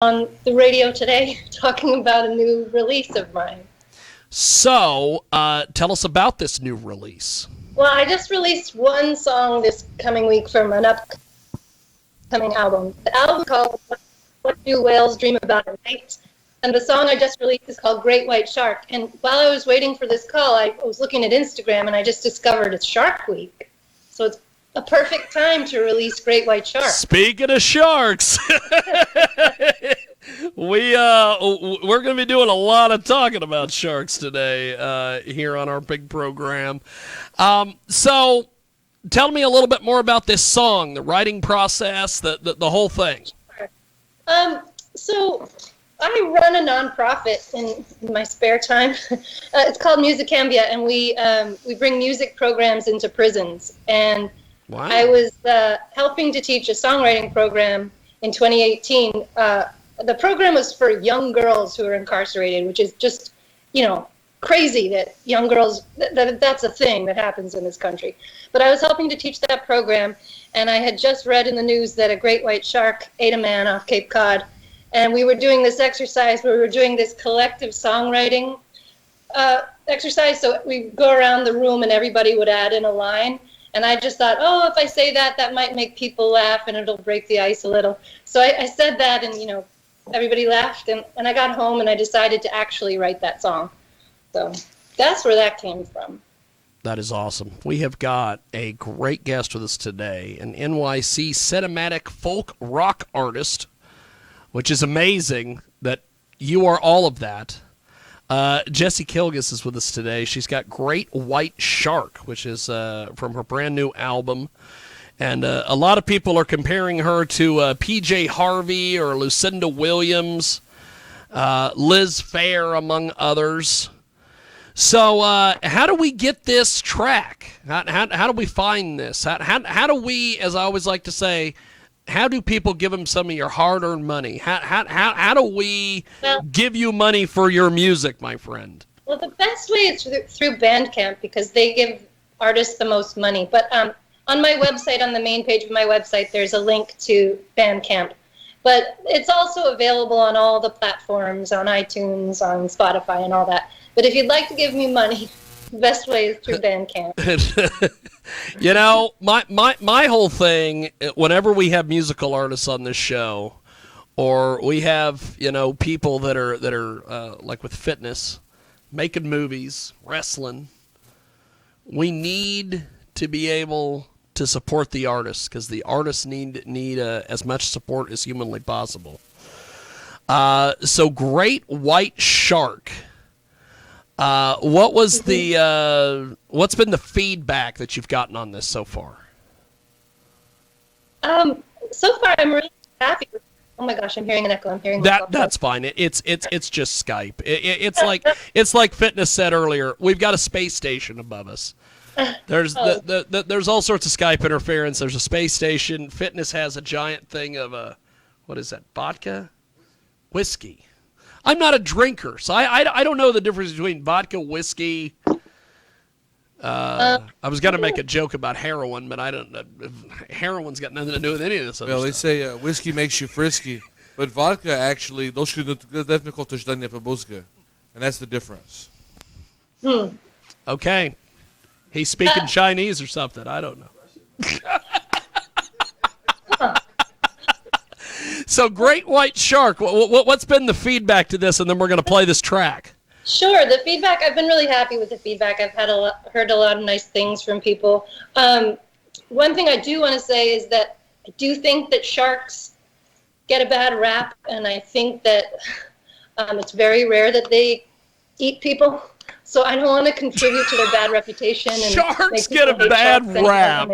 on the radio today talking about a new release of mine. So, tell us about this new release. Well, I just released one song this coming week from an upcoming album. The album called What Do Whales Dream About at Night? And the song I just released is called Great White Shark. And while I was waiting for this call, I was looking at Instagram and I just discovered it's Shark Week. So it's a perfect time to release Great White Shark. Speaking of sharks, we're going to be doing a lot of talking about sharks today here on our big program. So tell me a little bit more about this song, the writing process, the whole thing. So I run a nonprofit in my spare time. It's called Musicambia, and we bring music programs into prisons. And wow. I was helping to teach a songwriting program in 2018. The program was for young girls who are incarcerated, which is just, crazy that young girls, that's a thing that happens in this country. But I was helping to teach that program, and I had just read in the news that a great white shark ate a man off Cape Cod. And we were doing this exercise where we were doing this collective songwriting exercise. So we go around the room and everybody would add in a line. And I just thought, if I say that might make people laugh and it'll break the ice a little. So I said that, and, everybody laughed. And I got home and I decided to actually write that song. So that's where that came from. That is awesome. We have got a great guest with us today, an NYC cinematic folk rock artist, which is amazing that you are all of that. Jessie Kilgus is with us today. She's got Great White Shark, which is from her brand new album. And a lot of people are comparing her to P.J. Harvey or Lucinda Williams, Liz Phair, among others. So how do we get this track? How do we find this? How do we, as I always like to say, how do people give them some of your hard-earned money? How do we give you money for your music, my friend? Well, the best way is through Bandcamp because they give artists the most money. But on my website, on the main page of my website, there's a link to Bandcamp. But it's also available on all the platforms, on iTunes, on Spotify, and all that. But if you'd like to give me money, the best way is through Bandcamp. My whole thing, whenever we have musical artists on this show, or we have, people that are like with fitness, making movies, wrestling, we need to be able to support the artists because the artists need as much support as humanly possible. So Great White Shark. What's been the feedback that you've gotten on this so far? So far, I'm really happy. Oh my gosh, I'm hearing an echo. I'm hearing that's fine. It's just Skype. It's like Fitness said earlier. We've got a space station above us. There's there's all sorts of Skype interference. There's a space station. Fitness has a giant thing of what is that? Vodka, whiskey. I'm not a drinker, so I don't know the difference between vodka, whiskey. I was going to make a joke about heroin, but I don't. Heroin's got nothing to do with any of this other stuff. They say whiskey makes you frisky, but vodka actually, and that's the difference. Okay. He's speaking Chinese or something. I don't know. So Great White Shark, what's been the feedback to this? And then we're going to play this track. Sure. The feedback, I've been really happy with the feedback. I've heard a lot of nice things from people. One thing I do want to say is that I do think that sharks get a bad rap, and I think that it's very rare that they eat people. So I don't want to contribute to their bad reputation. And sharks get a bad rap.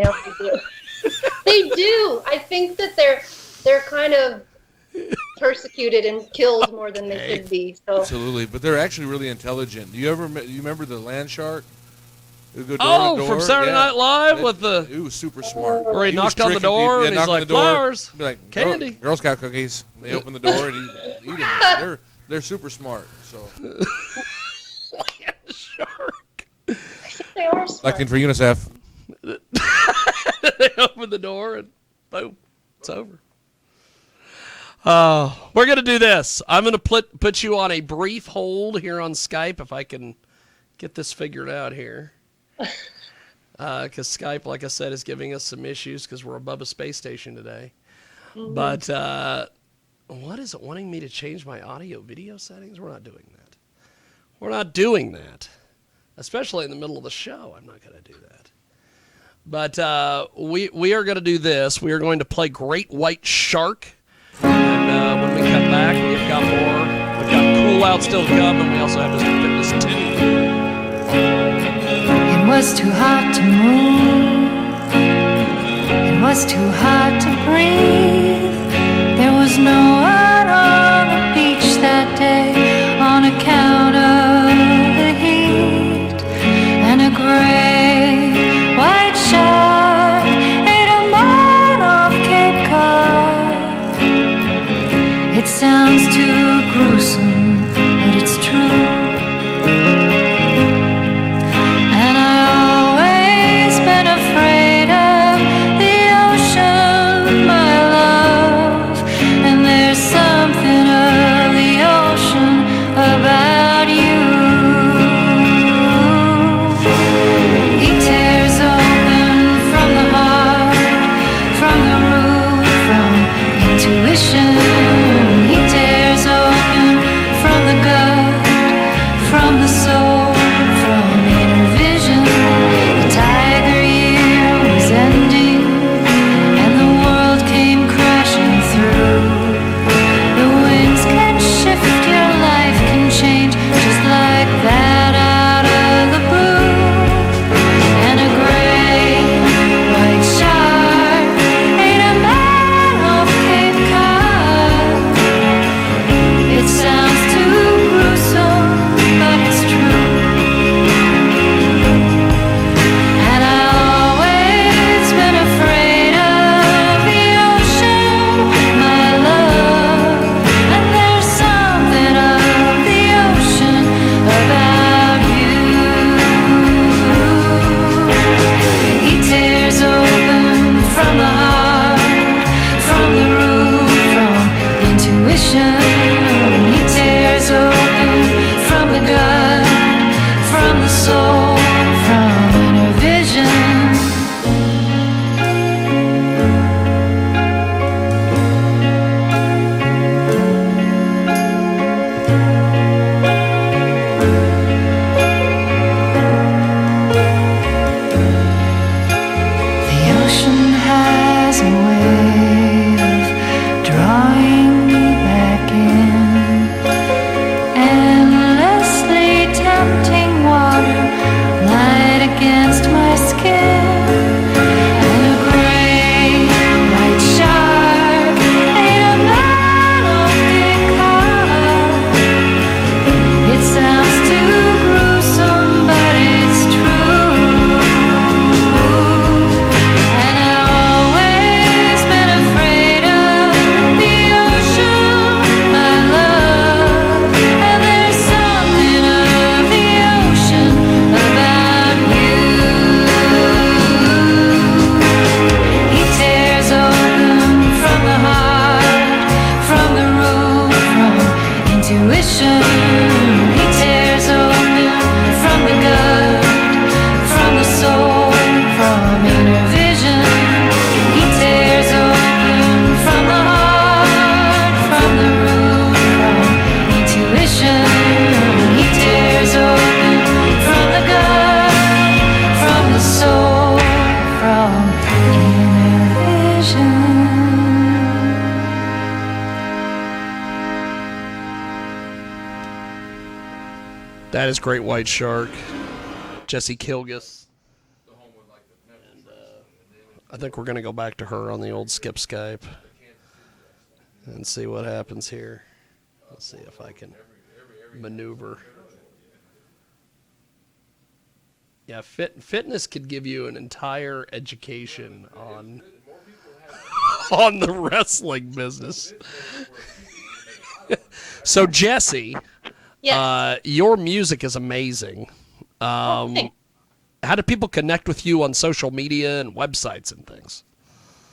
They do. I think that they're kind of persecuted and killed more than they should be. So. Absolutely, but they're actually really intelligent. Do you remember the land shark? From Saturday Night Live with the. He was super smart. Where he knocked on the door and he's like, flowers, be like, candy. Girl Scout cookies. They open the door and he eat them. They're super smart. So. Land shark. I think they are smart. Like in for UNICEF. They open the door and boom, it's over. We're going to do this. I'm going to put you on a brief hold here on Skype if I can get this figured out here. Because Skype, like I said, is giving us some issues because we're above a space station today. Mm-hmm. But what is it wanting me to change my audio video settings? We're not doing that. We're not doing that. Especially in the middle of the show. I'm not going to do that. But we are going to do this. We are going to play Great White Shark. And when we come back, we've got more. We've got Koolout still to come, and we also have Mr. Fitness 2. It was too hot to move. It was too hot to breathe. There was no one on the beach that day on account of the heat. And a great white shark ate a man off Cape Cod. It sounds too gruesome, but it's true. And I always been afraid of the ocean, my love. And there's something of the ocean about you. He tears open from the heart, from the root, from intuition. He tears open from the gut, from the soul, from inner vision. The tiger year was ending, and the world came crashing through. The winds can shift, your life can change, just like that out of the blue. And a great white shark ate a man off Cape Cod. It sounds too gruesome, but it's true. And I've always been afraid of the ocean, my love. And there's something of the ocean about you. He tears open from the heart, from the root, from intuition. He tears open from the gut, from the soul, from inner vision. The ocean has a way of drawing me back in. Endlessly tempting water, light against my skin. And a great white shark ate a man off Cape Cod. It sounds too gruesome, but it's true. And I've always been afraid of the ocean, my love. And there's something of the ocean about you. He tears open from the heart, from the root, from intuition. He tears open from the gut, from the soul, from inner vision. He tears open from the heart, from the root, from intuition. He tears open from the gut, from the soul, from inner vision. That is Great White Shark. Jesse Kilgus. And I think we're going to go back to her on the old Skip Skype and see what happens here. Let's see if I can maneuver. Yeah, fitness could give you an entire education on on the wrestling business. So Jesse, Yes. your music is amazing. Thanks. How do people connect with you on social media and websites and things?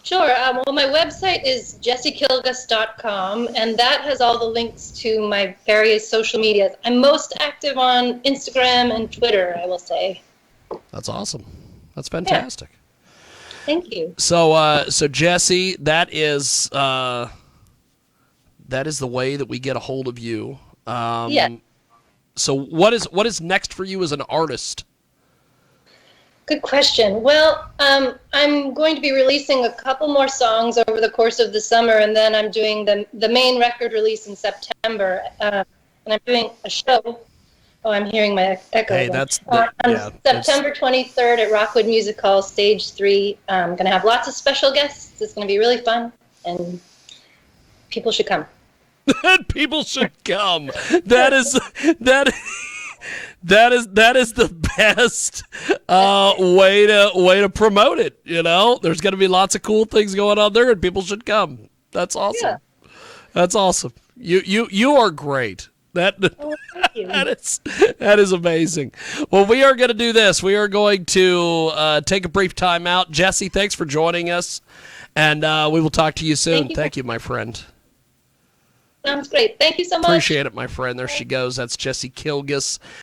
Sure. Well, my website is jessiekilgus.com, and that has all the links to my various social medias. I'm most active on Instagram and Twitter, I will say. That's awesome. That's fantastic. Yeah. Thank you. So Jessie, that is the way that we get a hold of you. Yeah. So what is next for you as an artist? Good question. Well, I'm going to be releasing a couple more songs over the course of the summer, and then I'm doing the main record release in September. And I'm doing a show. Oh, I'm hearing my echo. Hey, again. on September 23rd at Rockwood Music Hall, Stage 3. I'm going to have lots of special guests. It's going to be really fun, and people should come. People should come. That is the best way to promote it. You know, there's going to be lots of cool things going on there, and people should come. That's awesome. Yeah. That's awesome. You are great. Oh, thank you. that is amazing. Well, we are going to do this. We are going to take a brief time out. Jessie, thanks for joining us, and we will talk to you soon. Thank you, my friend. Sounds great. Thank you so much. Appreciate it, my friend. There she goes. That's Jessie Kilgus.